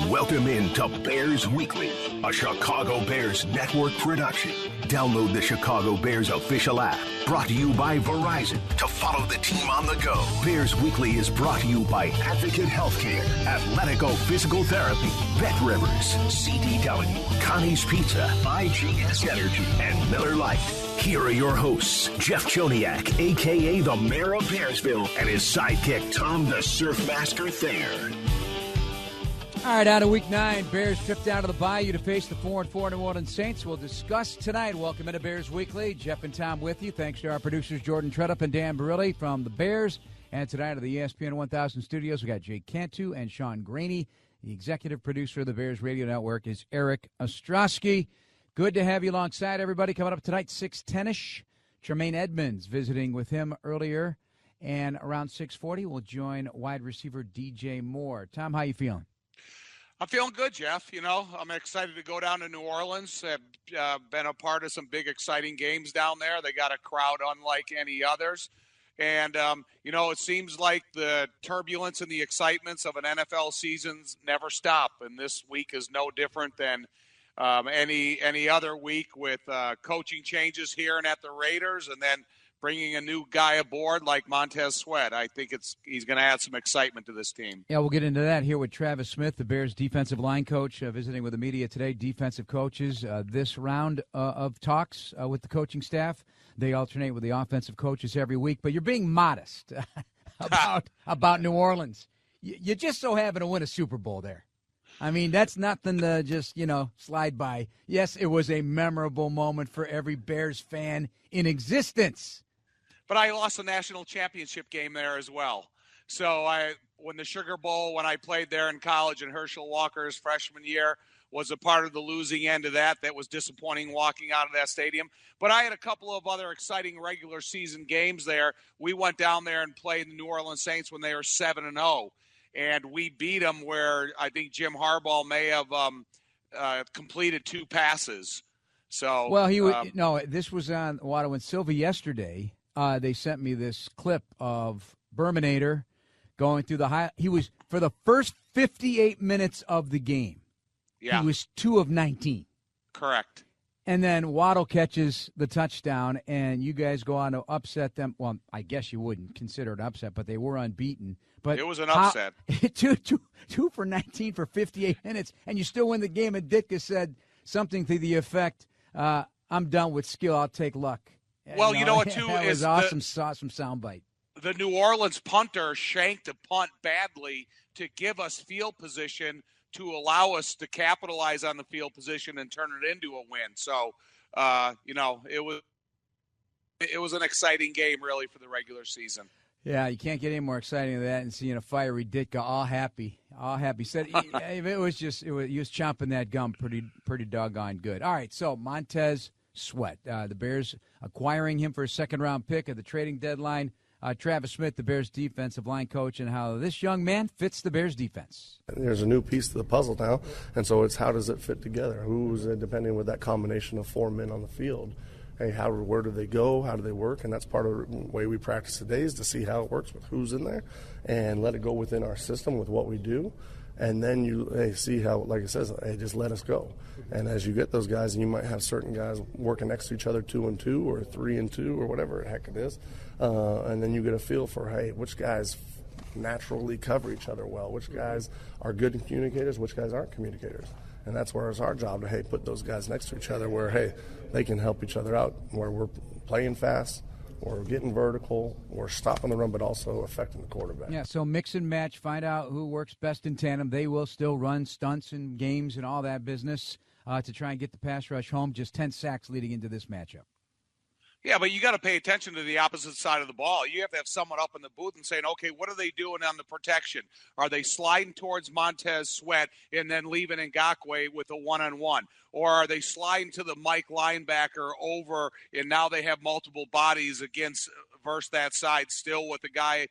Welcome into Bears Weekly, a Chicago Bears network production. Download the Chicago Bears official app, brought to you by Verizon, to follow the team on the go. Bears Weekly is brought to you by Advocate Healthcare, Athletico Physical Therapy, Bet Rivers, CDW, Connie's Pizza, IGS Energy, and Miller Lite. Here are your hosts, Jeff Joniak, a.k.a. the Mayor of Bearsville, and his sidekick, Tom the Surfmaster Thayer. All right, out of Week 9, Bears trip down to the Bayou to face the 4-4 New Orleans Saints. We'll discuss tonight. Welcome into Bears Weekly. Jeff and Tom with you. Thanks to our producers, Jordan Tredup and Dan Barilli from the Bears. And tonight at the ESPN 1000 studios, we got Jake Cantu and Sean Graney. The executive producer of the Bears Radio Network is Eric Ostrowski. Good to have you alongside, everybody. Coming up tonight, 6:10-ish. Tremaine Edmunds visiting with him earlier. And around 6:40, we'll join wide receiver DJ Moore. Tom, how you feeling? I'm feeling good, Jeff. You know, I'm excited to go down to New Orleans. I've been a part of some big, exciting games down there. They got a crowd unlike any others. And, you know, it seems like the turbulence and the excitements of an NFL season's never stop. And this week is no different than any other week with coaching changes here and at the Raiders, and then bringing a new guy aboard like Montez Sweat. I think he's going to add some excitement to this team. Yeah, we'll get into that here with Travis Smith, the Bears defensive line coach, visiting with the media today. Defensive coaches, this round of talks with the coaching staff, they alternate with the offensive coaches every week. But you're being modest about New Orleans. You just so happen to win a Super Bowl there. I mean, that's nothing to just, slide by. Yes, it was a memorable moment for every Bears fan in existence. But I lost a national championship game there as well. So when the Sugar Bowl, when I played there in college and Herschel Walker's freshman year was a part of the losing end of that was disappointing walking out of that stadium. But I had a couple of other exciting regular season games there. We went down there and played the New Orleans Saints when they were 7-0. And we beat them where I think Jim Harbaugh may have completed 2 passes. So this was on Waddle and Silva yesterday. They sent me this clip of Berminator going through he was, for the first 58 minutes of the game, he was 2 of 19. Correct. And then Waddle catches the touchdown, and you guys go on to upset them. Well, I guess you wouldn't consider it an upset, but they were unbeaten. But it was an upset. 2 for 19 for 58 minutes, and you still win the game. And Ditka said something to the effect, I'm done with skill, I'll take luck. Well, you know what, too, that was awesome soundbite. The New Orleans punter shanked a punt badly to give us field position to allow us to capitalize on the field position and turn it into a win. So, it was an exciting game, really, for the regular season. Yeah, you can't get any more exciting than that, and seeing a fiery Ditka all happy. Said he was chomping that gum pretty doggone good. All right, so Montez Sweat, the Bears acquiring him for a second-round pick at the trading deadline. Travis Smith, the Bears defensive line coach, and how this young man fits the Bears defense. There's a new piece to the puzzle now, and so it's how does it fit together? Who's depending with that combination of 4 men on the field? Hey, where do they go? How do they work? And that's part of the way we practice today is to see how it works with who's in there and let it go within our system with what we do. And then you see how, like it says, just let us go. And as you get those guys, and you might have certain guys working next to each other 2 and 2 or 3 and 2 or whatever the heck it is. And then you get a feel for, which guys naturally cover each other well, which guys are good communicators, which guys aren't communicators. And that's where it's our job to, put those guys next to each other where, they can help each other out, where we're playing fast, or getting vertical, or stopping the run, but also affecting the quarterback. Yeah, so mix and match, find out who works best in tandem. They will still run stunts and games and all that business to try and get the pass rush home. Just 10 sacks leading into this matchup. Yeah, but you got to pay attention to the opposite side of the ball. You have to have someone up in the booth and saying, okay, what are they doing on the protection? Are they sliding towards Montez Sweat and then leaving Ngakoue with a one-on-one? Or are they sliding to the Mike linebacker over, and now they have multiple bodies versus that side still with the guy,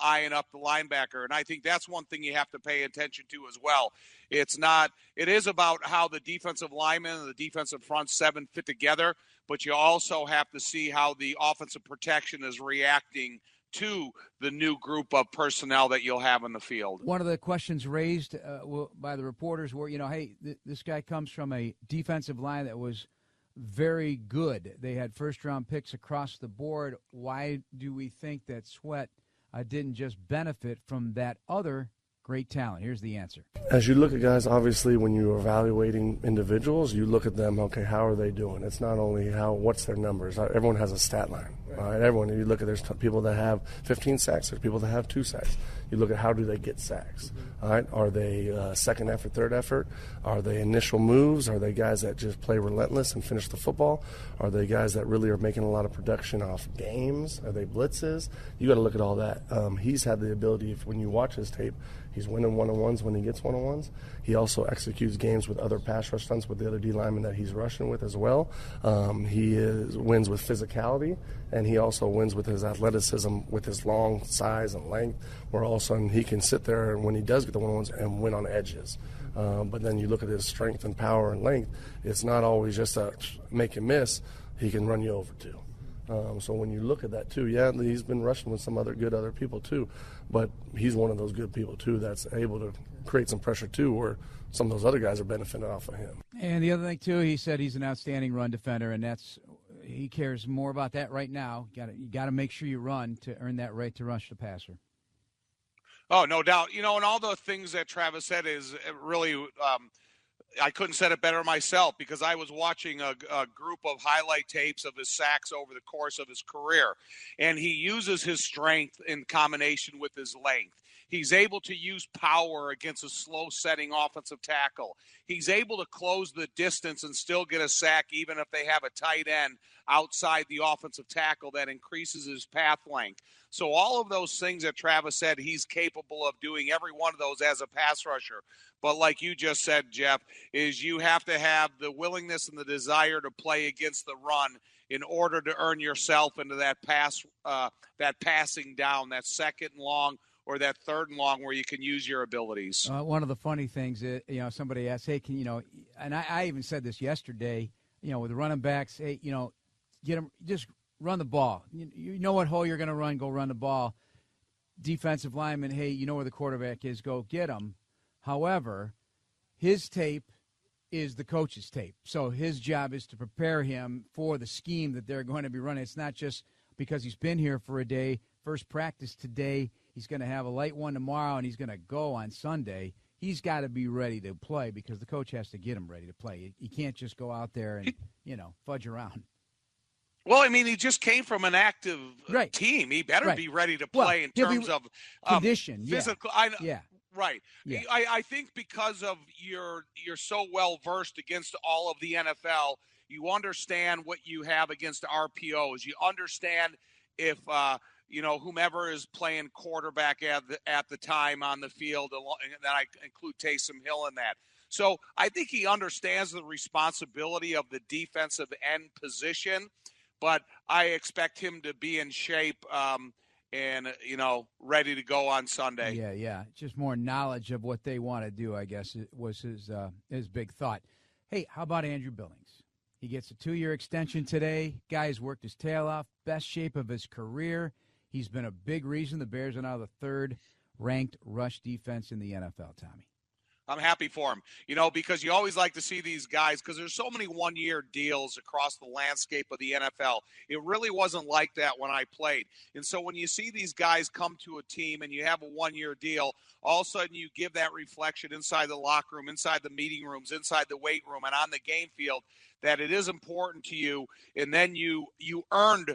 eyeing up the linebacker? And I think that's one thing you have to pay attention to as well. It is about how the defensive linemen and the defensive front 7 fit together, but you also have to see how the offensive protection is reacting to the new group of personnel that you'll have in the field. One of the questions raised by the reporters were, hey, this guy comes from a defensive line that was very good. They had first-round picks across the board. Why do we think that Sweat didn't just benefit from that other great talent? Here's the answer. As you look at guys, obviously, when you're evaluating individuals, you look at them, okay, how are they doing? It's not only what's their numbers. Everyone has a stat line. Right? Everyone, you look at, there's people that have 15 sacks, there's people that have 2 sacks. You look at how do they get sacks. All right? Are they second effort, third effort? Are they initial moves? Are they guys that just play relentless and finish the football? Are they guys that really are making a lot of production off games? Are they blitzes? You got to look at all that. He's had the ability, when you watch his tape, he's winning one-on-ones when he gets one-on-ones. He also executes games with other pass rush stunts with the other D linemen that he's rushing with as well. He wins with physicality, and he also wins with his athleticism, with his long size and length, where all of a sudden he can sit there and when he does get the one-on-ones and win on edges. But then you look at his strength and power and length, it's not always just a make you miss. He can run you over too. So when you look at that too, yeah, he's been rushing with some other people too, but he's one of those good people too that's able to create some pressure too, where some of those other guys are benefiting off of him. And the other thing too, he said he's an outstanding run defender, and he cares more about that right now. You got to make sure you run to earn that right to rush the passer. Oh, no doubt. And all the things that Travis said is really I couldn't have said it better myself, because I was watching a group of highlight tapes of his sacks over the course of his career, and he uses his strength in combination with his length. He's able to use power against a slow-setting offensive tackle. He's able to close the distance and still get a sack even if they have a tight end outside the offensive tackle that increases his path length. So all of those things that Travis said, he's capable of doing every one of those as a pass rusher. But like you just said, Jeff, is you have to have the willingness and the desire to play against the run in order to earn yourself into that passing down, that second and long or that third and long where you can use your abilities. One of the funny things is, somebody asked, hey, and I even said this yesterday, with the running backs, hey, get them, just run the ball. You know what hole you're going to run, go run the ball. Defensive lineman, hey, you know where the quarterback is, go get him. However, his tape is the coach's tape. So his job is to prepare him for the scheme that they're going to be running. It's not just because he's been here for a day, first practice today, he's going to have a light one tomorrow, and he's going to go on Sunday. He's got to be ready to play because the coach has to get him ready to play. He can't just go out there and, fudge around. Well, he just came from an active team. He better be ready to play in terms of condition, physical. Yeah. Right. Yeah. I think because of you're so well versed against all of the NFL, you understand what you have against RPOs. You understand if whomever is playing quarterback at the time on the field, and then I include Taysom Hill in that. So I think he understands the responsibility of the defensive end position, but I expect him to be in shape and ready to go on Sunday. Yeah. Just more knowledge of what they want to do, I guess, was his big thought. Hey, how about Andrew Billings? He gets a 2-year extension today. Guy's worked his tail off, best shape of his career. He's been a big reason the Bears are now the third-ranked rush defense in the NFL, Tommy. I'm happy for him, because you always like to see these guys because there's so many one-year deals across the landscape of the NFL. It really wasn't like that when I played. And so when you see these guys come to a team and you have a one-year deal, all of a sudden you give that reflection inside the locker room, inside the meeting rooms, inside the weight room, and on the game field that it is important to you, and then you earned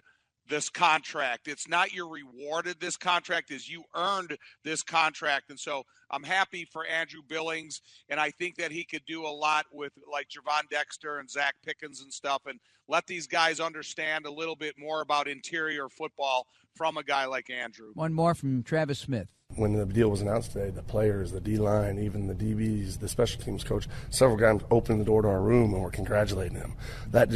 this contract. It's not you're rewarded. This contract is you earned this contract. And so I'm happy for Andrew Billings, and I think that he could do a lot with like Javon Dexter and Zach Pickens and stuff, and let these guys understand a little bit more about interior football from a guy like Andrew. One more from Travis Smith. When the deal was announced today, the players, the D-line, even the DBs, the special teams coach, several guys opened the door to our room and were congratulating him. That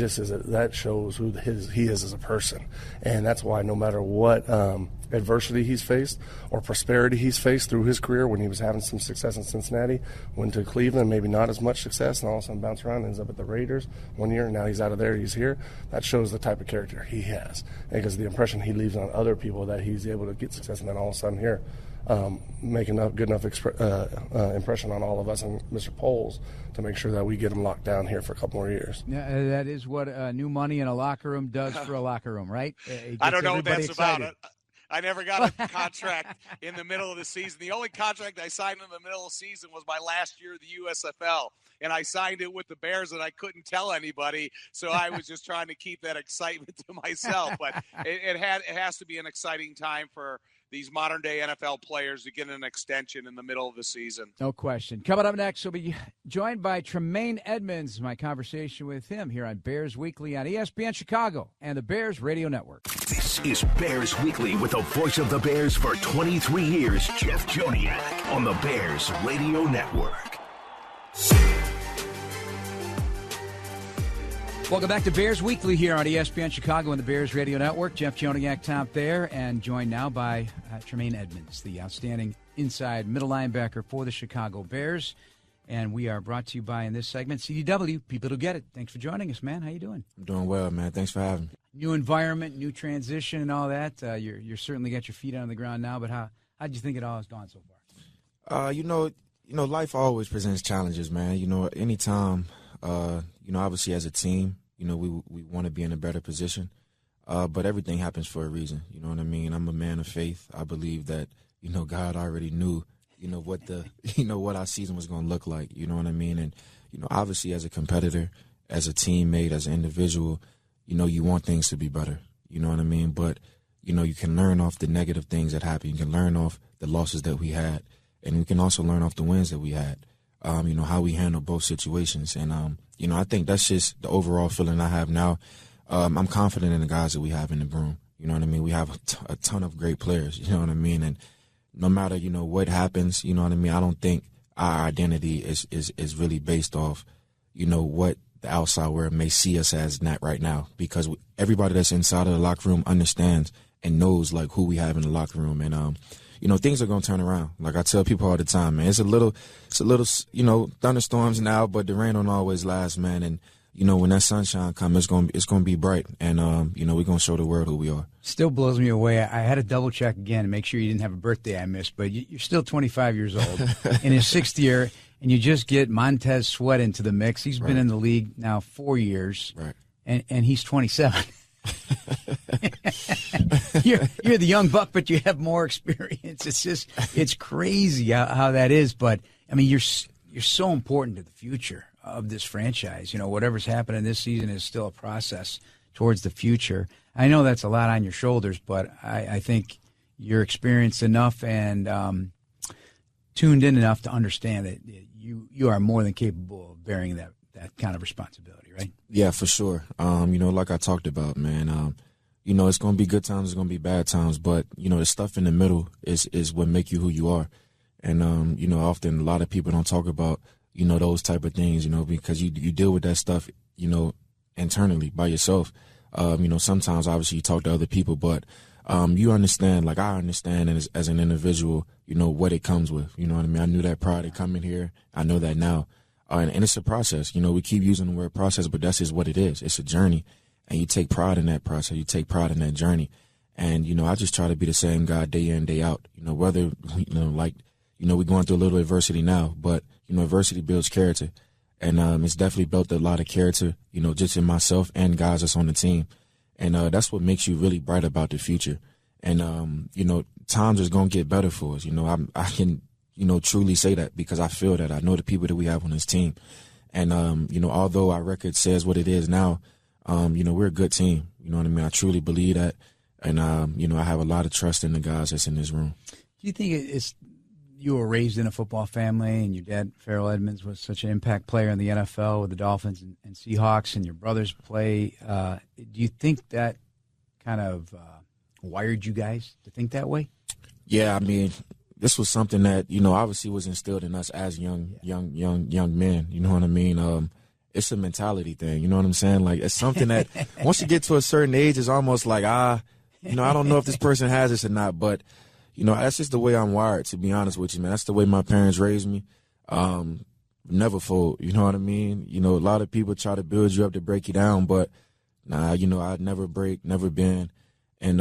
shows who he is as a person, and that's why no matter what adversity he's faced or prosperity he's faced through his career when he was having some success in Cincinnati, went to Cleveland, maybe not as much success, and all of a sudden bounce around, ends up at the Raiders 1 year, and now he's out of there, he's here. That shows the type of character he has, because the impression he leaves on other people that he's able to get success, and then all of a sudden here, making a good enough impression on all of us and Mr. Poles to make sure that we get him locked down here for a couple more years. Yeah, that is what new money in a locker room does for a locker room, right? I don't know what that's excited. about. I never got a contract in the middle of the season. The only contract I signed in the middle of the season was my last year of the USFL, and I signed it with the Bears, and I couldn't tell anybody, so I was just trying to keep that excitement to myself. But it has to be an exciting time for these modern-day NFL players to get an extension in the middle of the season. No question. Coming up next, we'll be joined by Tremaine Edmunds. My conversation with him here on Bears Weekly on ESPN Chicago and the Bears Radio Network. This is Bears Weekly with the voice of the Bears for 23 years, Jeff Joniak, on the Bears Radio Network. Welcome back to Bears Weekly here on ESPN Chicago and the Bears Radio Network. Jeff Joniak, Tom Thayer, and joined now by Tremaine Edmunds, the outstanding inside middle linebacker for the Chicago Bears. And we are brought to you by, in this segment, CDW, people who get it. Thanks for joining us, man. How you doing? I'm doing well, man. Thanks for having me. New environment, new transition, and all that. You're certainly got your feet on the ground now, but how'd you think it all has gone so far? You know, life always presents challenges, man. You know, anytime, obviously as a team, we want to be in a better position, but everything happens for a reason. You know what I mean? I'm a man of faith. I believe that, God already knew, what our season was going to look like. You know what I mean? And, obviously as a competitor, as a teammate, as an individual, you want things to be better. You know what I mean? But, you can learn off the negative things that happen. You can learn off the losses that we had, and we can also learn off the wins that we had. How we handle both situations. And, I think that's just the overall feeling I have now. I'm confident in the guys that we have in the room. You know what I mean? We have a ton of great players, you know what I mean? And no matter, what happens, you know what I mean? I don't think our identity is really based off, what the outside world may see us as not right now. Because everybody that's inside of the locker room understands and knows, like, who we have in the locker room. And, things are going to turn around. Like I tell people all the time, man, it's a little, thunderstorms now, but the rain don't always last, man. And, when that sunshine comes, it's going to be bright. And, we're going to show the world who we are. Still blows me away. I had to double check again and make sure you didn't have a birthday I missed, but you're still 25 years old in his sixth year, and you just get Montez Sweat into the mix. He's been in the league now 4 years, right? And he's 27. You're the young buck, but you have more experience. It's crazy how that is. But I mean, you're so important to the future of this franchise. Whatever's happening this season is still a process towards the future. I know that's a lot on your shoulders, but I think you're experienced enough and tuned in enough to understand that you are more than capable of bearing that kind of responsibility, right? Yeah, for sure. Like I talked about, man, it's going to be good times, it's going to be bad times, but, the stuff in the middle is what make you who you are. And, often a lot of people don't talk about, those type of things, because you deal with that stuff, internally by yourself. Sometimes obviously you talk to other people, but you understand, like I understand as an individual, what it comes with. You know what I mean? I knew that prior to coming here. I know that now. And it's a process. We keep using the word process, but that's just what it is. It's a journey. And you take pride in that process. You take pride in that journey. And, I just try to be the same guy day in, day out. Whether, we're going through a little adversity now, but, adversity builds character. And it's definitely built a lot of character, just in myself and guys that's on the team. And that's what makes you really bright about the future. And, times is going to get better for us. I can, truly say that because I feel that. I know the people that we have on this team. And, although our record says what it is now, we're a good team. You know what I mean? I truly believe that. And, I have a lot of trust in the guys that's in this room. Do you think you were raised in a football family and your dad, Farrell Edmunds, was such an impact player in the NFL with the Dolphins and Seahawks, and your brothers play? Do you think that kind of wired you guys to think that way? Yeah, I mean, this was something that, obviously was instilled in us as young men. You know what I mean? It's a mentality thing. You know what I'm saying? Like, it's something that once you get to a certain age, it's almost like, I don't know if this person has this or not, but, that's just the way I'm wired, to be honest with you, man. That's the way my parents raised me. Never fold, you know what I mean? A lot of people try to build you up to break you down, but, nah, I'd never break, never bend. And,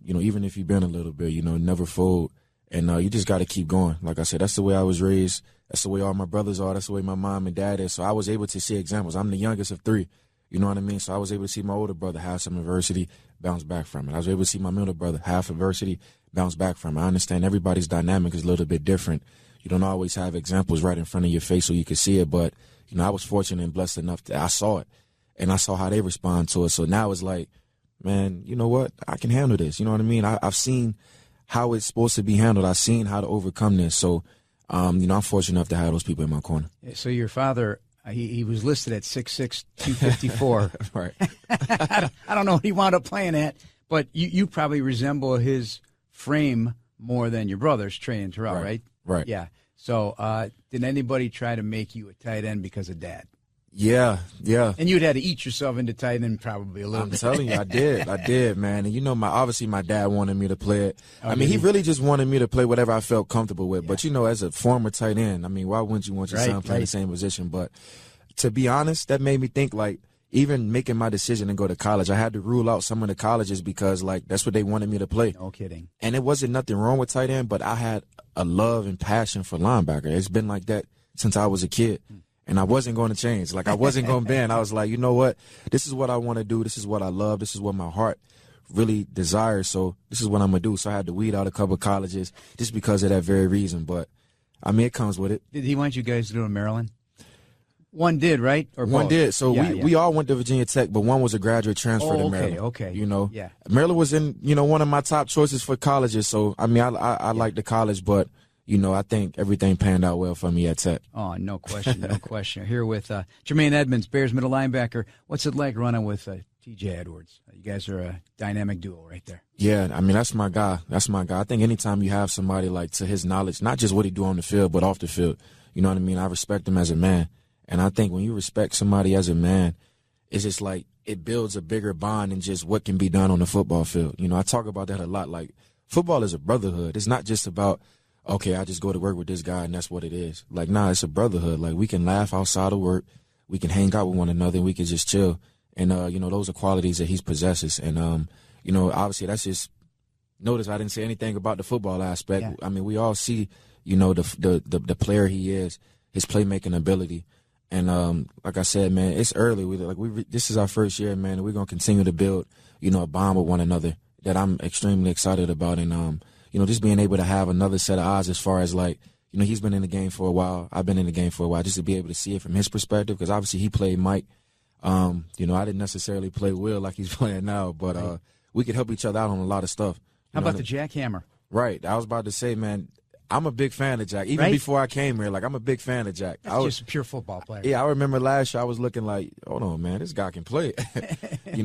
even if you've been a little bit, never fold. And you just got to keep going. Like I said, that's the way I was raised. That's the way all my brothers are. That's the way my mom and dad is. So I was able to see examples. I'm the youngest of 3. You know what I mean? So I was able to see my older brother have some adversity, bounce back from it. I was able to see my middle brother have adversity, bounce back from it. I understand everybody's dynamic is a little bit different. You don't always have examples right in front of your face so you can see it. But, I was fortunate and blessed enough that I saw it. And I saw how they respond to it. So now it's like, man, you know what? I can handle this. You know what I mean? I've seen how it's supposed to be handled. I've seen how to overcome this. So, I'm fortunate enough to have those people in my corner. So your father, he was listed at 6'6", 254. Right. I don't know what he wound up playing at, but you probably resemble his frame more than your brothers, Trey and Terrell, right? Right. Yeah. So did anybody try to make you a tight end because of Dad? Yeah. And you'd had to eat yourself into tight end probably a little bit. I'm telling you, I did, man. And obviously my dad wanted me to play it. He really just wanted me to play whatever I felt comfortable with. Yeah. But, as a former tight end, why wouldn't you want your son playing the same position? But to be honest, that made me think, like, even making my decision to go to college, I had to rule out some of the colleges because, like, that's what they wanted me to play. No kidding. And it wasn't nothing wrong with tight end, but I had a love and passion for linebacker. It's been like that since I was a kid. And I wasn't going to change. Like, I wasn't going to bend. I was like, you know what? This is what I want to do. This is what I love. This is what my heart really desires. So this is what I'm going to do. So I had to weed out a couple of colleges just because of that very reason. But, it comes with it. Did he want you guys to do in Maryland? One did, right? Or one both? Did. So we all went to Virginia Tech, but one was a graduate transfer to Maryland. Okay. Yeah. Maryland was in, one of my top choices for colleges. So, I like the college, but, I think everything panned out well for me at Tech. Oh, no question, no question. Here with Tremaine Edmunds, Bears middle linebacker. What's it like running with T.J. Edwards? You guys are a dynamic duo right there. Yeah, that's my guy. I think anytime you have somebody, like, to his knowledge, not just what he do on the field, but off the field, you know what I mean? I respect him as a man. And I think when you respect somebody as a man, it's just like it builds a bigger bond than just what can be done on the football field. I talk about that a lot. Like, football is a brotherhood. It's not just about, okay, I just go to work with this guy and that's what it is. Like, nah, it's a brotherhood. Like, we can laugh outside of work. We can hang out with one another and we can just chill. And, those are qualities that he possesses. And, obviously that's just – notice I didn't say anything about the football aspect. Yeah. We all see, the player he is, his playmaking ability. And like I said, man, it's early. This is our first year, man, and we're going to continue to build, a bond with one another that I'm extremely excited about. And, just being able to have another set of eyes as far as, like, he's been in the game for a while. I've been in the game for a while, just to be able to see it from his perspective, because obviously he played Mike. I didn't necessarily play Will like he's playing now, but we could help each other out on a lot of stuff. How about the jackhammer? Right. I was about to say, man, I'm a big fan of Jack. Even before I came here, like, I'm a big fan of Jack. That's just a pure football player. Yeah, I remember last year I was looking like, hold on, man, this guy can play.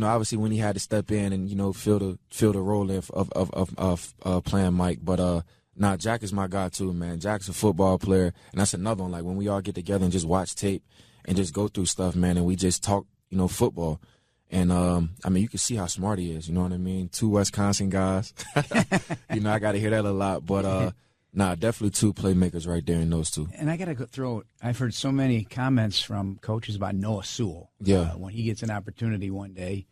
Obviously when he had to step in and, fill the role of playing Mike. But Jack is my guy too, man. Jack's a football player, and that's another one. Like, when we all get together and just watch tape and just go through stuff, man, and we just talk, football. And, you can see how smart he is, you know what I mean? 2 Wisconsin guys. I got to hear that a lot. But, definitely 2 playmakers right there in those 2. And I got to throw – I've heard so many comments from coaches about Noah Sewell. Yeah. When he gets an opportunity one day,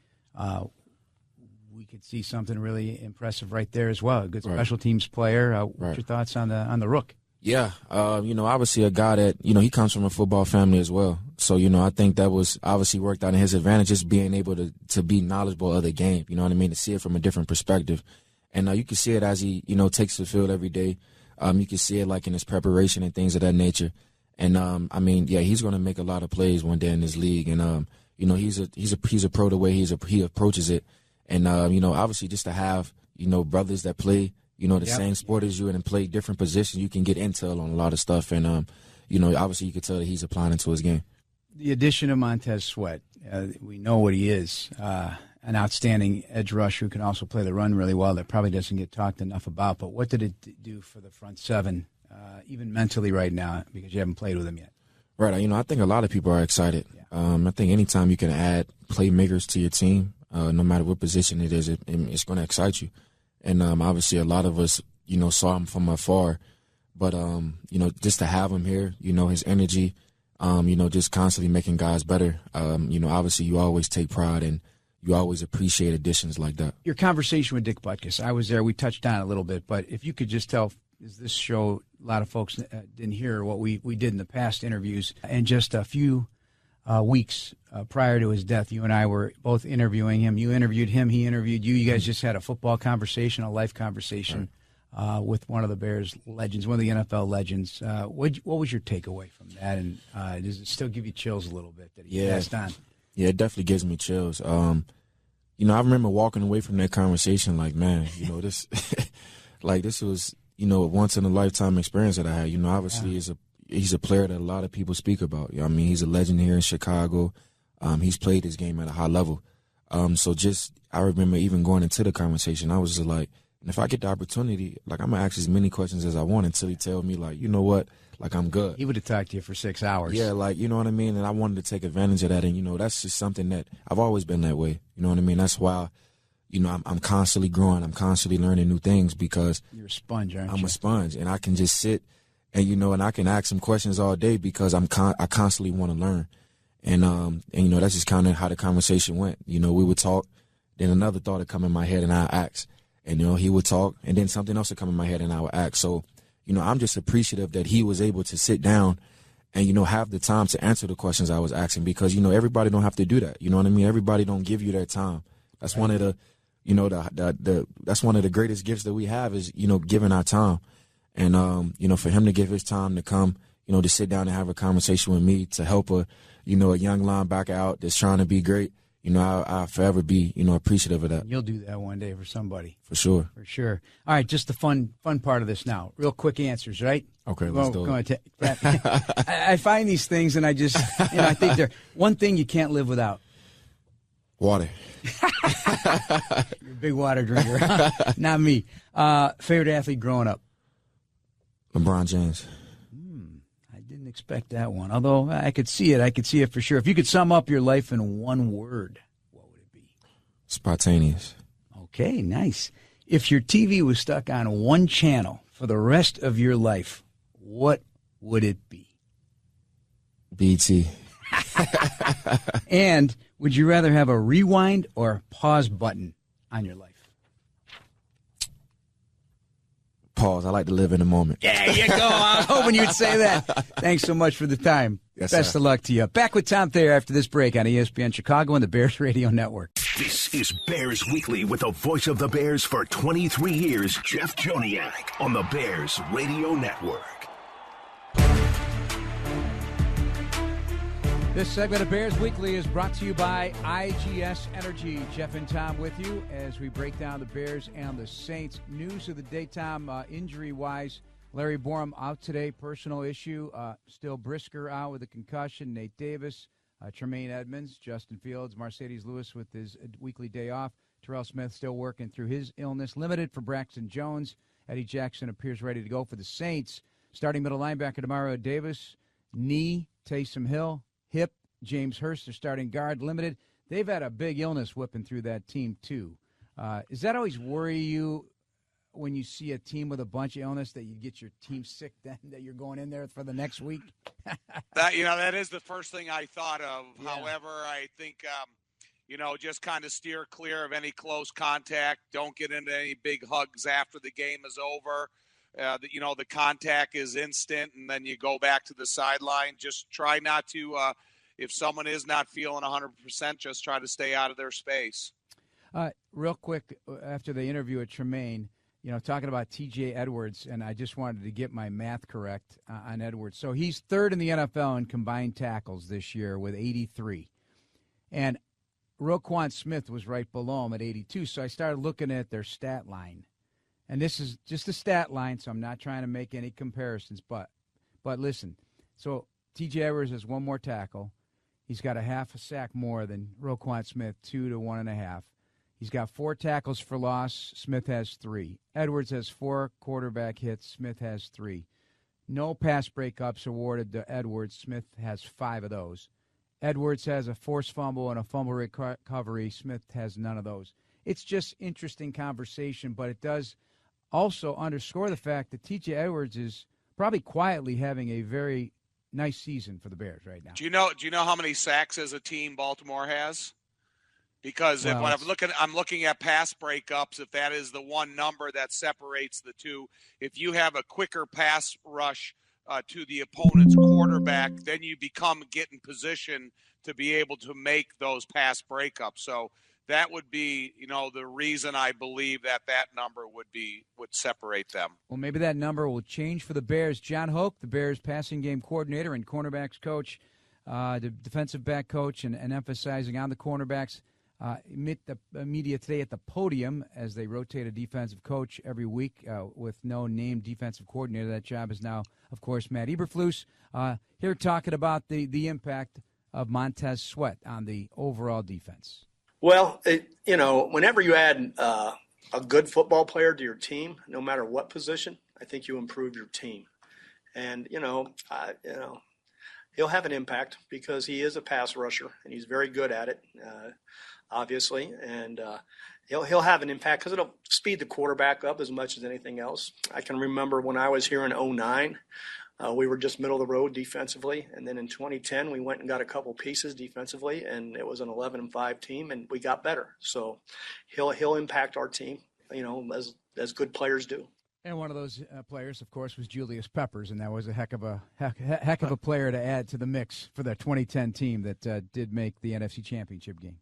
we could see something really impressive right there as well. A good special teams player. What's your thoughts on the rook? Yeah. Obviously a guy that, he comes from a football family as well. So, I think that was obviously worked out in his advantage, just being able to be knowledgeable of the game, you know what I mean, to see it from a different perspective. And you can see it as he, takes the field every day. You can see it, like, in his preparation and things of that nature. And, he's going to make a lot of plays one day in this league. And, he's a pro the way he approaches it. And, obviously just to have, brothers that play, the same sport as you and play different positions, you can get intel on a lot of stuff. And, obviously you can tell that he's applying it to his game. The addition of Montez Sweat, we know what he is. An outstanding edge rusher who can also play the run really well. That probably doesn't get talked enough about. But what did it do for the front seven, even mentally right now, because you haven't played with him yet? Right. I think a lot of people are excited. Yeah. I think anytime you can add playmakers to your team, No matter what position it is, it's going to excite you. And obviously a lot of us, saw him from afar. But, just to have him here, his energy, just constantly making guys better. Obviously you always take pride and you always appreciate additions like that. Your conversation with Dick Butkus, I was there. We touched on it a little bit. But if you could just tell, is this show, a lot of folks didn't hear what we did in the past interviews. And just a few weeks prior to his death, you and I were both interviewing him. You interviewed him. He interviewed you. You guys just had a football conversation, a life conversation with one of the Bears legends, one of the NFL legends. What was your takeaway from that? And does it still give you chills a little bit that he passed on? Yeah, it definitely gives me chills. I remember walking away from that conversation like, man, this this was, a once-in-a-lifetime experience that I had. Obviously he's a player that a lot of people speak about. He's a legend here in Chicago. He's played his game at a high level. I remember even going into the conversation, I was just like, and if I get the opportunity, I'm going to ask as many questions as I want until he tell me, you know what, I'm good. He would have talked to you for 6 hours. Yeah, you know what I mean? And I wanted to take advantage of that. And, that's just something that I've always been that way. You know what I mean? That's why, I'm constantly growing. I'm constantly learning new things because you're a sponge, aren't you? I'm a sponge. And I can just sit and, and I can ask some questions all day because I constantly want to learn. And that's just kind of how the conversation went. We would talk, then another thought would come in my head and I ask. And, he would talk, and then something else would come in my head and I would ask. So, I'm just appreciative that he was able to sit down and, have the time to answer the questions I was asking because, everybody don't have to do that. You know what I mean? Everybody don't give you their time. That's one of the, that's one of the greatest gifts that we have is, giving our time. And, for him to give his time to come, to sit down and have a conversation with me to help a young linebacker out that's trying to be great. I'll forever be, appreciative of that. You'll do that one day for somebody. For sure. For sure. All right, just the fun part of this now. Real quick answers, right? Okay, let's do it. I find these things, and I just, I think they're one thing you can't live without. Water. You're a big water drinker. Not me. Favorite athlete growing up? LeBron James. I didn't expect that one, although I could see it. I could see it for sure. If you could sum up your life in one word, what would it be? Spontaneous. Okay, nice. If your TV was stuck on one channel for the rest of your life, what would it be? BT. And would you rather have a rewind or pause button on your life? Pause. I like to live in the moment. There you go. I was hoping you'd say that. Thanks so much for the time. Yes, Best sir. of luck to you. Back with Tom Thayer after this break on ESPN Chicago and the Bears Radio Network. This is Bears Weekly with the voice of the Bears for 23 years, Jeff Joniak, on the Bears Radio Network. This segment of Bears Weekly is brought to you by IGS Energy. Jeff and Tom with you as we break down the Bears and the Saints. News of the day, Tom, injury-wise. Larry Borum out today, personal issue. Still Brisker out with a concussion. Nate Davis, Tremaine Edmunds, Justin Fields, Mercedes Lewis with his weekly day off. Terrell Smith still working through his illness. Limited for Braxton Jones. Eddie Jackson appears ready to go for the Saints. Starting middle linebacker Demario Davis. Knee, Taysom Hill. Hip, James Hurst, are starting guard, limited. They've had a big illness whipping through that team, too. Does that always worry you when you see a team with a bunch of illness that you get your team sick then, that you're going in there for the next week? That is the first thing I thought of. Yeah. However, I think, just kind of steer clear of any close contact. Don't get into any big hugs after the game is over. The contact is instant, and then you go back to the sideline. Just try not to, if someone is not feeling 100%, just try to stay out of their space. Real quick, after the interview at Tremaine, talking about T.J. Edwards, and I just wanted to get my math correct on Edwards. So he's third in the NFL in combined tackles this year with 83. And Roquan Smith was right below him at 82. So I started looking at their stat line. And this is just a stat line, so I'm not trying to make any comparisons. But listen, so T.J. Edwards has one more tackle. He's got a half a sack more than Roquan Smith, 2 to 1.5. He's got 4 tackles for loss. Smith has 3. Edwards has 4 quarterback hits. Smith has 3. No pass breakups awarded to Edwards. Smith has 5 of those. Edwards has a forced fumble and a fumble recovery. Smith has none of those. It's just interesting conversation, but it does also underscore the fact that T.J. Edwards is probably quietly having a very nice season for the Bears right now. Do you know how many sacks as a team Baltimore has? Because when I'm looking at pass breakups, if that is the one number that separates the two, if you have a quicker pass rush to the opponent's quarterback, then you get in position to be able to make those pass breakups. So that would be, the reason I believe that number would separate them. Well, maybe that number will change for the Bears. John Hoke, the Bears passing game coordinator and cornerbacks coach, the defensive back coach, and emphasizing on the cornerbacks. Meet the media today at the podium as they rotate a defensive coach every week with no named defensive coordinator. That job is now, of course, Matt Eberflus. Here talking about the impact of Montez Sweat on the overall defense. Well, whenever you add a good football player to your team, no matter what position, I think you improve your team. And, he'll have an impact because he is a pass rusher and he's very good at it. Obviously, and he'll have an impact because it'll speed the quarterback up as much as anything else. I can remember when I was here in 2009, we were just middle of the road defensively, and then in 2010 we went and got a couple pieces defensively, and it was an 11-5 team, and we got better. So he'll impact our team, as good players do. And one of those players, of course, was Julius Peppers, and that was a heck of a player to add to the mix for the 2010 team that did make the NFC Championship game.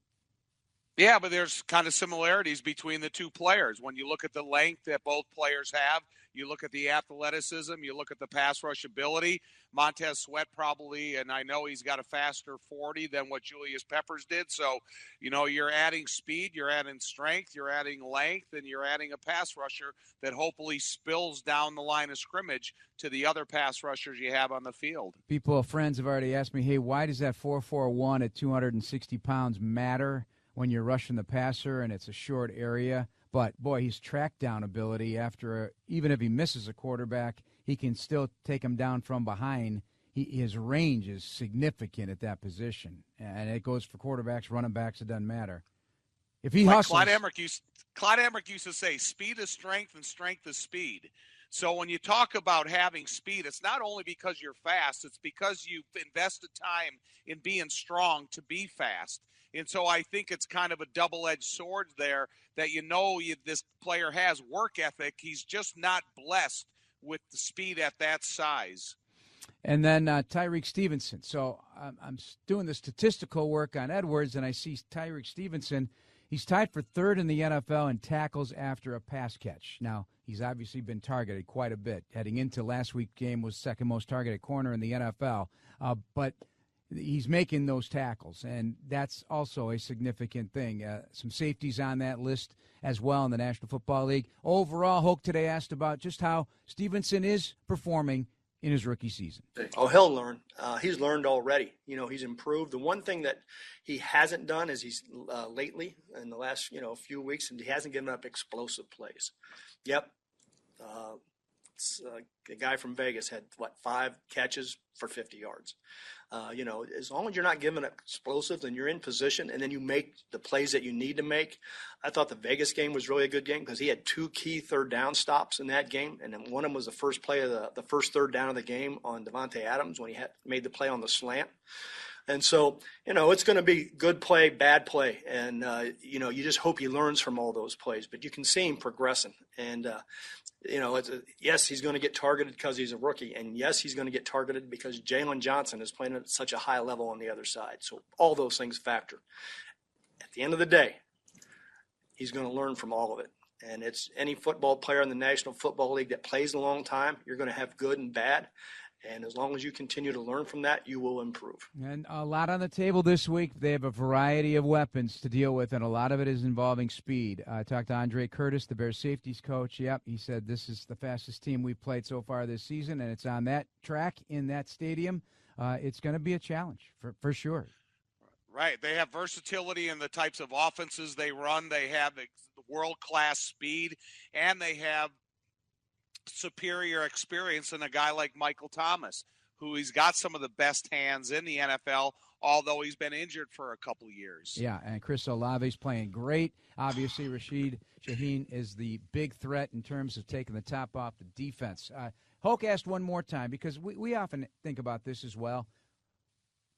Yeah, but there's kind of similarities between the two players. When you look at the length that both players have, you look at the athleticism, you look at the pass rush ability. Montez Sweat probably, and I know he's got a faster 40 than what Julius Peppers did. So, you're adding speed, you're adding strength, you're adding length, and you're adding a pass rusher that hopefully spills down the line of scrimmage to the other pass rushers you have on the field. Friends have already asked me, hey, why does that 4.41 at 260 pounds matter when you're rushing the passer and it's a short area? But, boy, his track down ability even if he misses a quarterback, he can still take him down from behind. His range is significant at that position. And it goes for quarterbacks, running backs, it doesn't matter. If he hustles. Clyde Emmerich used to say, speed is strength and strength is speed. So when you talk about having speed, it's not only because you're fast, it's because you've invested time in being strong to be fast. And so I think it's kind of a double-edged sword there that this player has work ethic. He's just not blessed with the speed at that size. And then Tyreek Stevenson. So I'm doing the statistical work on Edwards, and I see Tyreek Stevenson. He's tied for third in the NFL in tackles after a pass catch. Now, he's obviously been targeted quite a bit. Heading into last week's game was second most targeted corner in the NFL. But he's making those tackles, and that's also a significant thing. Some safeties on that list as well in the National Football League. Overall, Hoke today asked about just how Stevenson is performing in his rookie season. Oh, he'll learn. He's learned already. He's improved. The one thing that he hasn't done is he's lately in the last few weeks, and he hasn't given up explosive plays. Yep. A guy from Vegas had 5 catches for 50 yards. As long as you're not giving up explosives and you're in position and then you make the plays that you need to make. I thought the Vegas game was really a good game because he had 2 key third down stops in that game, and then one of them was the first play of the first third down of the game on Devontae Adams when he made the play on the slant. And so, it's going to be good play, bad play, and you just hope he learns from all those plays. But you can see him progressing, and yes, he's going to get targeted because he's a rookie, and yes, he's going to get targeted because Jalen Johnson is playing at such a high level on the other side. So all those things factor. At the end of the day, he's going to learn from all of it. And it's any football player in the National Football League that plays a long time, you're going to have good and bad. And as long as you continue to learn from that, you will improve. And a lot on the table this week. They have a variety of weapons to deal with, and a lot of it is involving speed. I talked to Andre Curtis, the Bears safeties coach. Yep, he said this is the fastest team we've played so far this season, and it's on that track in that stadium. It's going to be a challenge for sure. Right. They have versatility in the types of offenses they run. They have the world-class speed, and they have superior experience in a guy like Michael Thomas, who he's got some of the best hands in the NFL, although he's been injured for a couple of years. Yeah, and Chris Olave's playing great. Obviously, Rashid Shaheed is the big threat in terms of taking the top off the defense. Hoke asked one more time, because we often think about this as well.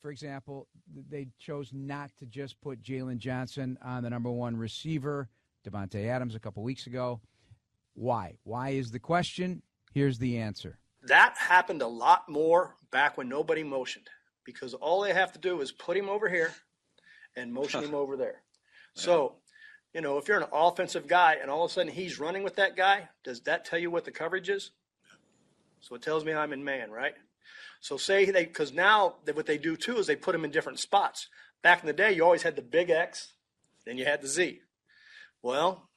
For example, they chose not to just put Jalen Johnson on the number one receiver, Devontae Adams, a couple weeks ago. Why? Why is the question? Here's the answer. That happened a lot more back when nobody motioned, because all they have to do is put him over here and motion him over there. So, if you're an offensive guy and all of a sudden he's running with that guy, does that tell you what the coverage is? So it tells me I'm in man, right? So because now what they do too is they put them in different spots. Back in the day, you always had the big X, then you had the Z. Well,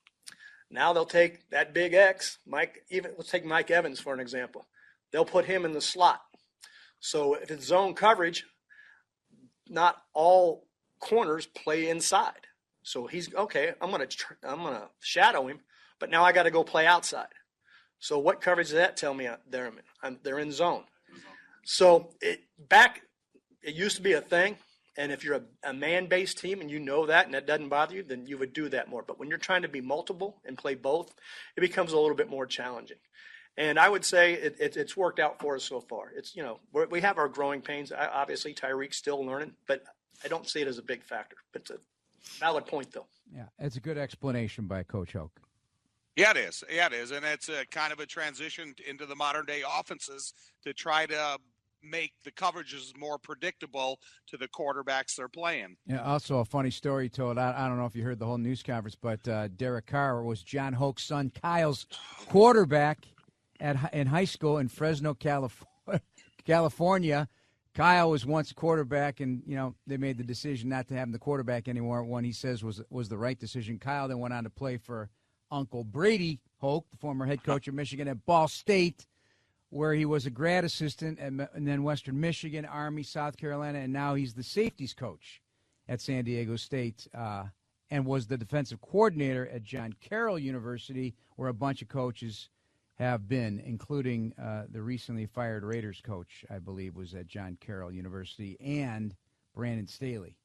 now they'll take that big X, let's take Mike Evans for an example. They'll put him in the slot. So if it's zone coverage, not all corners play inside. So he's okay. I'm gonna shadow him, but now I got to go play outside. So what coverage does that tell me they're in zone? So it used to be a thing, and if you're a man-based team and you know that and that doesn't bother you, then you would do that more. But when you're trying to be multiple and play both, it becomes a little bit more challenging. And I would say it's worked out for us so far. It's we have our growing pains. Obviously, Tyreek's still learning, but I don't see it as a big factor. But it's a valid point, though. Yeah, it's a good explanation by Coach Hoke. Yeah, it is. And it's a kind of a transition into the modern-day offenses to try to make the coverages more predictable to the quarterbacks they're playing. Yeah, also a funny story told. I don't know if you heard the whole news conference, but Derek Carr was John Hoke's son Kyle's quarterback in high school in Fresno, California. Kyle was once a quarterback, and they made the decision not to have him the quarterback anymore. One he says was the right decision. Kyle then went on to play for Uncle Brady Hoke, the former head coach of Michigan at Ball State, where he was a grad assistant, and then Western Michigan, Army, South Carolina, and now he's the safeties coach at San Diego State, and was the defensive coordinator at John Carroll University, where a bunch of coaches have been, including the recently fired Raiders coach, I believe, was at John Carroll University, and Brandon Staley.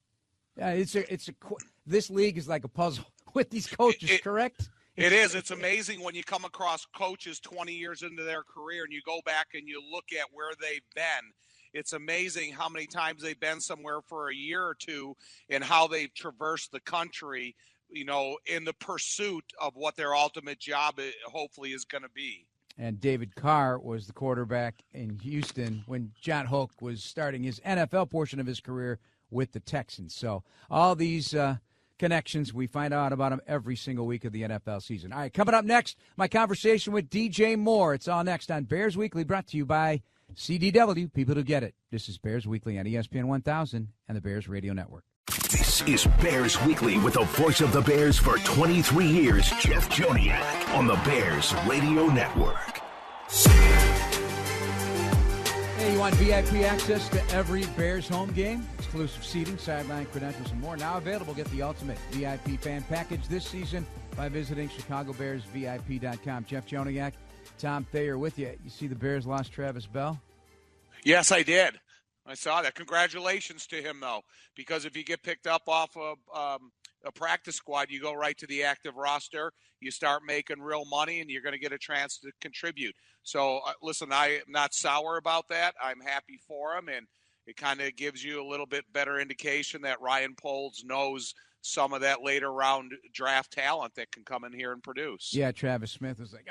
This league is like a puzzle with these coaches, correct? It is. It's amazing when you come across coaches 20 years into their career and you go back and you look at where they've been. It's amazing how many times they've been somewhere for a year or two and how they've traversed the country, in the pursuit of what their ultimate job hopefully is going to be. And David Carr was the quarterback in Houston when John Hoke was starting his NFL portion of his career with the Texans. So all these connections, we find out about them every single week of the NFL season. All right, coming up next, my conversation with DJ Moore. It's all next on Bears Weekly, brought to you by CDW, people who get it. This is Bears Weekly on ESPN 1000 and the Bears Radio Network. This is Bears Weekly with the voice of the Bears for 23 years, Jeff Joniak, on the Bears Radio Network. Hey, you want VIP access to every Bears home game? Exclusive seating, sideline credentials, and more. Now available. Get the ultimate VIP fan package this season by visiting ChicagoBearsVIP.com. Jeff Joniak, Tom Thayer with you. You see the Bears lost Travis Bell? Yes, I did. I saw that. Congratulations to him, though, because if you get picked up off of a practice squad, you go right to the active roster, you start making real money, and you're going to get a chance to contribute. So, listen, I am not sour about that. I'm happy for him, and it kind of gives you a little bit better indication that Ryan Poles knows some of that later round draft talent that can come in here and produce. Yeah, Travis Smith was like,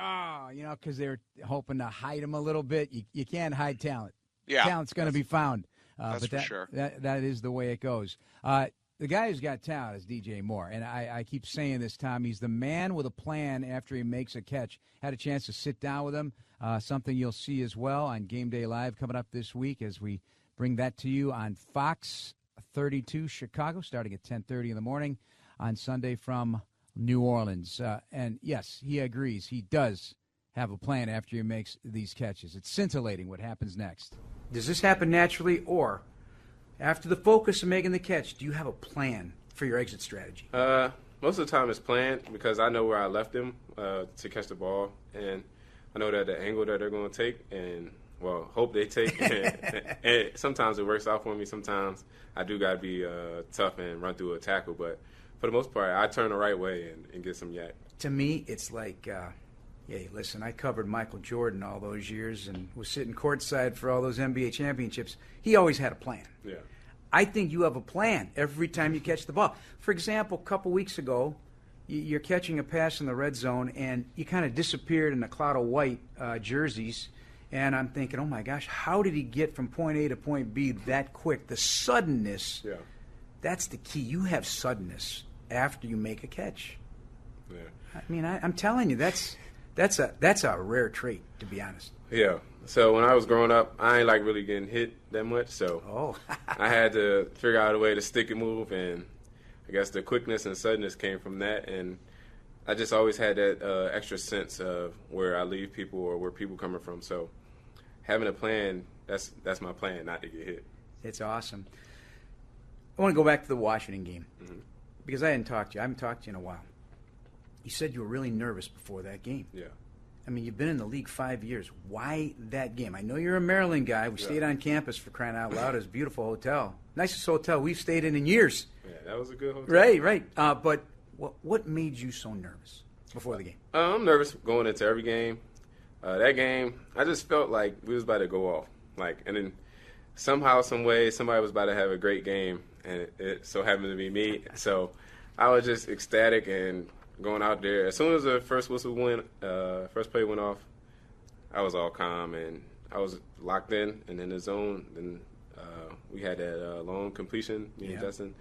because they were hoping to hide him a little bit. You can't hide talent. Yeah, talent's going to be found. That's but for sure. That is the way it goes. The guy who's got talent is DJ Moore, and I keep saying this, Tom. He's the man with a plan after he makes a catch. Had a chance to sit down with him, something you'll see as well on Game Day Live coming up this week as we bring that to you on Fox 32 Chicago, starting at 10:30 in the morning on Sunday from New Orleans. And, yes, he agrees. He does have a plan after he makes these catches. It's scintillating what happens next. Does this happen naturally, or after the focus of making the catch, do you have a plan for your exit strategy? Most of the time it's planned because I know where I left him to catch the ball, and I know that the angle that they're going to take and well, hope they take. And sometimes it works out for me. Sometimes I do got to be tough and run through a tackle. But for the most part, I turn the right way and get some yak. To me, it's like, hey, listen, I covered Michael Jordan all those years and was sitting courtside for all those NBA championships. He always had a plan. Yeah. I think you have a plan every time you catch the ball. For example, a couple weeks ago, you're catching a pass in the red zone, and you kind of disappeared in a cloud of white jerseys. And I'm thinking, oh, my gosh, how did he get from point A to point B that quick? The suddenness, that's the key. You have suddenness after you make a catch. Yeah. I mean, I'm telling you, that's a rare trait, to be honest. Yeah. So when I was growing up, I ain't like really getting hit that much. So I had to figure out a way to stick and move, and I guess the quickness and suddenness came from that. And I just always had that extra sense of where I leave people or where people coming from. So having a plan, that's my plan, not to get hit. It's awesome. I want to go back to the Washington game because I haven't talked to you. I haven't talked to you in a while. You said you were really nervous before that game. Yeah. I mean, you've been in the league 5 years. Why that game? I know you're a Maryland guy. We stayed on campus, for crying out loud. It was a beautiful hotel. Nicest hotel we've stayed in years. Yeah, that was a good hotel. Right. But what made you so nervous before the game? I'm nervous going into every game. That game, I just felt like we was about to go off. And then somehow, some way, somebody was about to have a great game, and it so happened to be me. So I was just ecstatic and going out there. As soon as the first whistle first play went off, I was all calm and I was locked in and in the zone. Then we had that long completion, me and Justin.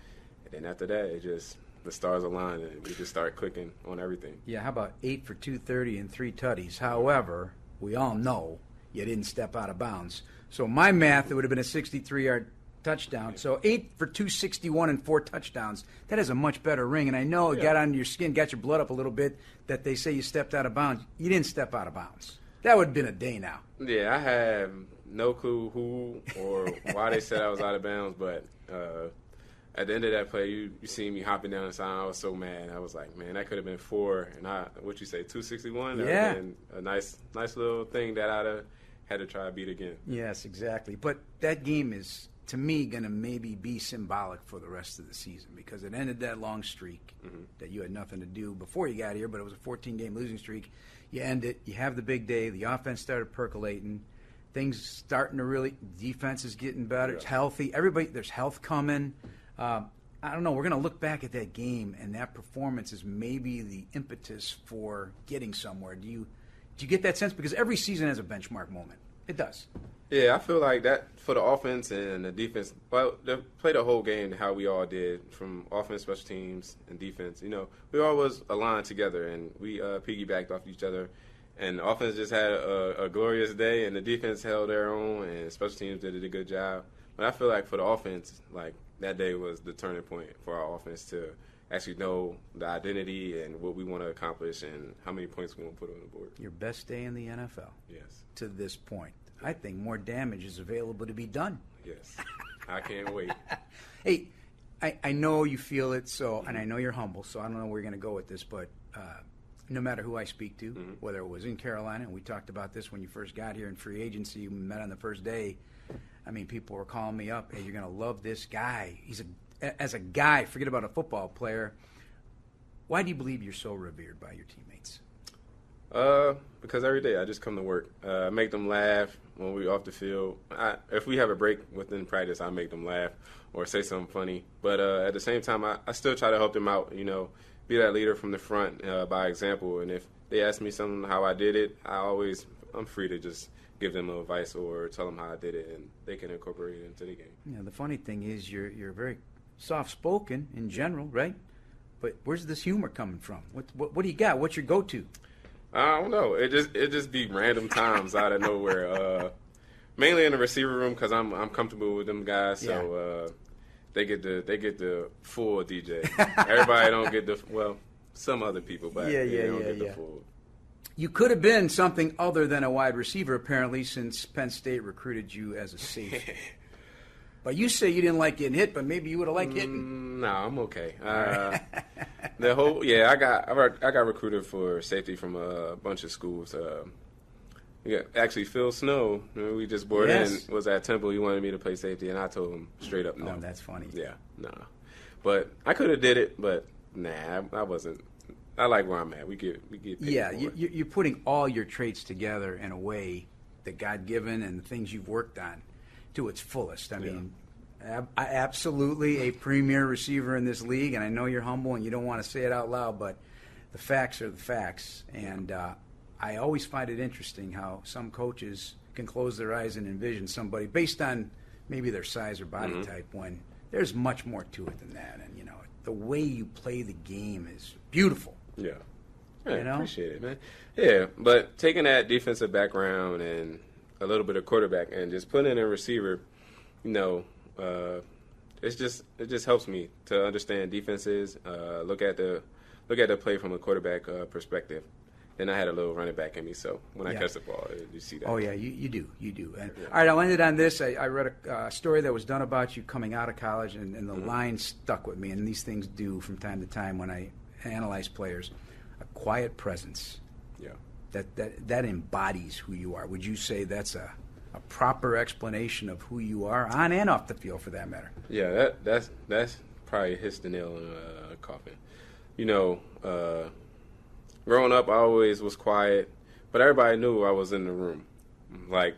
And then after that, the stars aligned and we just started clicking on everything. Yeah, how about 8 for 230 and 3 tutties? However, we all know you didn't step out of bounds. So my math, it would have been a 63-yard touchdown. So 8 for 261 and 4 touchdowns. That is a much better ring. And I know it got under your skin, got your blood up a little bit, that they say you stepped out of bounds. You didn't step out of bounds. That would have been a day now. Yeah, I have no clue who or why they said I was out of bounds, but at the end of that play, you see me hopping down the side. I was so mad. I was like, man, that could have been 4. And what you say, 261? That would have been a nice little thing that I'd have had to try to beat again. Yes, exactly. But that game is, to me, going to maybe be symbolic for the rest of the season because it ended that long streak that you had nothing to do before you got here, but it was a 14-game losing streak. You end it. You have the big day. The offense started percolating. Things starting to really – defense is getting better. It's healthy. There's health coming. I don't know. We're going to look back at that game, and that performance is maybe the impetus for getting somewhere. Do you get that sense? Because every season has a benchmark moment. It does. Yeah, I feel like that for the offense and the defense. Well, they played the whole game how we all did, from offense, special teams, and defense. We always aligned together, and we piggybacked off each other. And the offense just had a glorious day, and the defense held their own, and special teams did a good job. But I feel like for the offense, that day was the turning point for our offense to actually know the identity and what we want to accomplish and how many points we want to put on the board. Your best day in the NFL. Yes. To this point. I think more damage is available to be done. Yes. I can't wait. Hey, I know you feel it, and I know you're humble, so I don't know where you're going to go with this, but no matter who I speak to, whether it was in Carolina, and we talked about this when you first got here in free agency, we met on the first day. I mean, people were calling me up, hey, you're going to love this guy. As a guy, forget about a football player. Why do you believe you're so revered by your teammates? Because every day I just come to work. Make them laugh when we're off the field. If we have a break within practice, I make them laugh or say something funny. But at the same time, I still try to help them out, be that leader from the front by example. And if they ask me something how I did it, I'm free to just give them advice or tell them how I did it, and they can incorporate it into the game. Yeah, the funny thing is you're very soft-spoken in general, right? But where's this humor coming from? What do you got? What's your go-to? I don't know. It just be random times out of nowhere. Mainly in the receiver room because I'm comfortable with them guys. So they get the full DJ. Everybody don't get some other people, but they don't get the full. You could have been something other than a wide receiver, apparently, since Penn State recruited you as a safety. But you say you didn't like getting hit, but maybe you would have liked hitting. No, I'm okay. I got recruited for safety from a bunch of schools. actually Phil Snow, we just bored in, was at Temple. He wanted me to play safety, and I told him straight up no. Oh, that's funny. Yeah, no. But I could have did it, but nah, I wasn't. I like where I'm at. We get paid for it. You're putting all your traits together in a way that God-given and the things you've worked on to its fullest. I mean, absolutely a premier receiver in this league, and I know you're humble and you don't want to say it out loud, but the facts are the facts. And I always find it interesting how some coaches can close their eyes and envision somebody based on maybe their size or body type when there's much more to it than that. And, the way you play the game is beautiful. Yeah. I appreciate it, man. Yeah, but taking that defensive background and a little bit of quarterback and just putting in a receiver, it just helps me to understand defenses, look at the play from a quarterback perspective. Then I had a little running back in me, so when I catch the ball, you see that. Oh, yeah, you do. And, all right, I'll end it on this. I read a story that was done about you coming out of college, and the line stuck with me, and these things do from time to time when I analyze players. A quiet presence. Yeah. That embodies who you are. Would you say that's a proper explanation of who you are, on and off the field for that matter? Yeah, that's probably hits the nail in the coffin. Growing up, I always was quiet, but everybody knew I was in the room.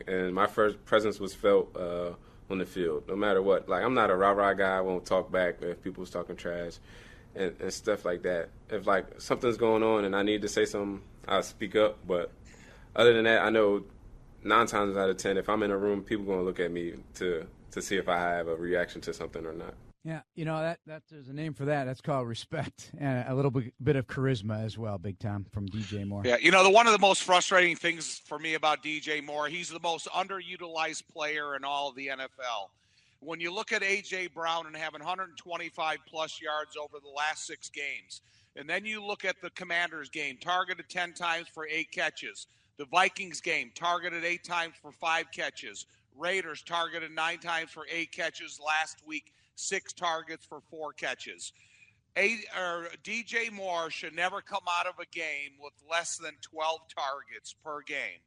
And my first presence was felt on the field, no matter what. I'm not a rah-rah guy. I won't talk back if people was talking trash and stuff like that. If, something's going on and I need to say something, I'll speak up. But other than that, I know 9 times out of 10, if I'm in a room, people are going to look at me to see if I have a reaction to something or not. Yeah, that there's a name for that. That's called respect and a little bit of charisma as well, Big Tom, from DJ Moore. Yeah, one of the most frustrating things for me about DJ Moore, he's the most underutilized player in all of the NFL. When you look at A.J. Brown and having 125-plus yards over the last 6 games, and then you look at the Commanders game, targeted 10 times for 8 catches. The Vikings game, targeted 8 times for 5 catches. Raiders targeted 9 times for 8 catches last week. 6 targets for 4 catches. DJ Moore should never come out of a game with less than 12 targets per game.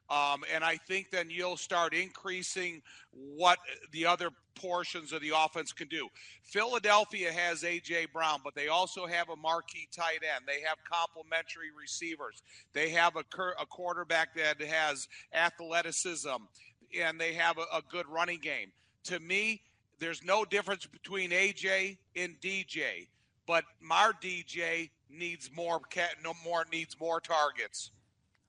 And I think then you'll start increasing what the other portions of the offense can do. Philadelphia has A.J. Brown, but they also have a marquee tight end. They have complementary receivers. They have a quarterback that has athleticism, and they have a good running game. To me, there's no difference between AJ and DJ, but our DJ needs more targets.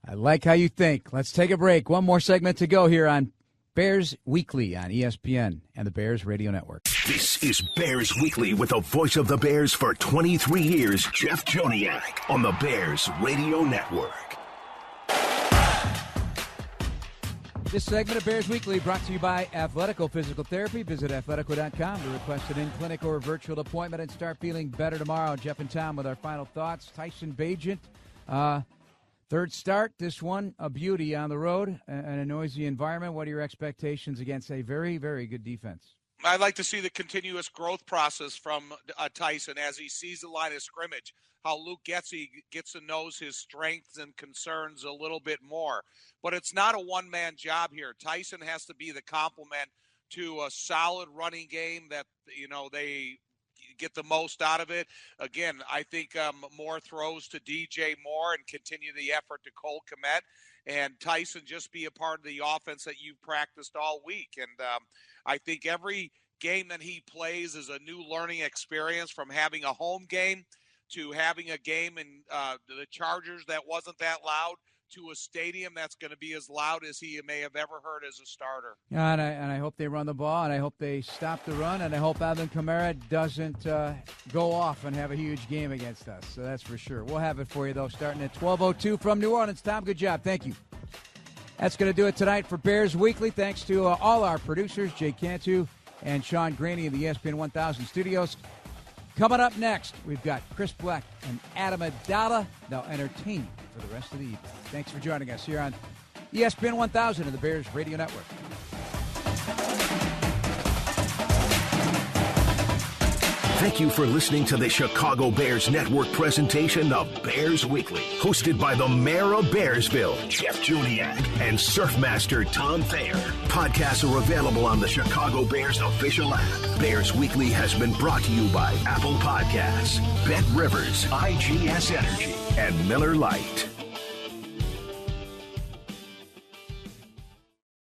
I like how you think. Let's take a break. One more segment to go here on Bears Weekly on ESPN and the Bears Radio Network. This is Bears Weekly with the voice of the Bears for 23 years, Jeff Joniak, on the Bears Radio Network. This segment of Bears Weekly brought to you by Athletico Physical Therapy. Visit athletico.com to request an in-clinic or virtual appointment and start feeling better tomorrow. Jeff and Tom with our final thoughts. Tyson Bagent, third start. This one, a beauty on the road and a noisy environment. What are your expectations against a very, very good defense? I'd like to see the continuous growth process from Tyson as he sees the line of scrimmage, how Luke gets to know his strengths and concerns a little bit more. But it's not a one-man job here. Tyson has to be the complement to a solid running game that, they get the most out of it. Again, I think more throws to DJ Moore and continue the effort to Cole Kmet, and Tyson just be a part of the offense that you've practiced all week. And I think every game that he plays is a new learning experience, from having a home game to having a game in the Chargers that wasn't that loud, to a stadium that's going to be as loud as he may have ever heard as a starter. And I hope they run the ball, and I hope they stop the run, and I hope Alvin Kamara doesn't go off and have a huge game against us. So that's for sure. We'll have it for you, though, starting at 12:02 from New Orleans. Tom, good job. Thank you. That's going to do it tonight for Bears Weekly. Thanks to all our producers, Jay Cantu and Sean Graney in the ESPN 1000 studios. Coming up next, we've got Chris Black and Adam Adala. They'll entertain you for the rest of the evening. Thanks for joining us here on ESPN 1000 and the Bears Radio Network. Thank you for listening to the Chicago Bears Network presentation of Bears Weekly, hosted by the mayor of Bearsville, Jeff Joniak, and Surfmaster Tom Thayer. Podcasts are available on the Chicago Bears official app. Bears Weekly has been brought to you by Apple Podcasts, Bet Rivers, IGS Energy, and Miller Lite.